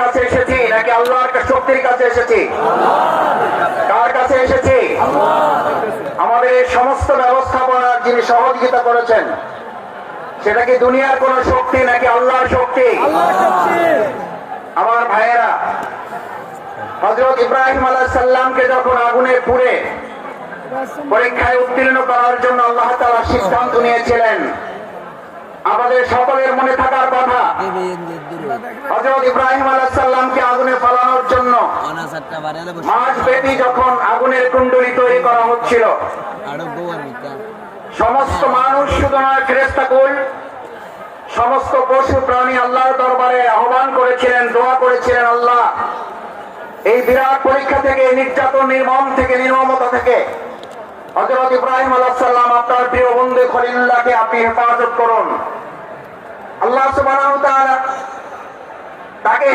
কাছে এসেছি নাকি আল্লাহর শক্তির কাছে এসেছি? কার কাছে এসেছি? আমাদের এই সমস্ত ব্যবস্থাপনার যিনি সহযোগিতা করেছেন সেটা কি দুনিয়ার কোন শক্তি নাকি আল্লাহর শক্তি? আমার ভাইয়েরা, হযরত ইব্রাহিম আলাইহিস সালামকে যখন আগুনে পুড়ে পরীক্ষায় উত্তীর্ণ করার জন্য আল্লাহ তাআলা সিদ্ধান্ত নিয়েছিলেন, আমাদের সকলের মনে থাকার কথা, হযরত ইব্রাহিম আলাইহিস সালামকে আগুনে ফেলানোর জন্য মাসব্যাপী যখন আগুনের কুণ্ডলী তৈরি করা হচ্ছিল, সমস্ত মানুষ শুধু নয়, ফেরেশতাকুল, সমস্ত পশু প্রাণী আল্লাহর দরবারে আহ্বান করেছিলেন, দোয়া করেছিলেন, আল্লাহ এই বিরাট পরীক্ষা থেকে, নির্যাতন, নির্মমতা থেকে হযরত ইব্রাহিম আলাইহিস সালাম আপনার প্রিয় বন্ধু খলিলুল্লাহকে আপনি হেফাজত করুন। আল্লাহ সুবহানাহু ওয়া তাআলা তাকে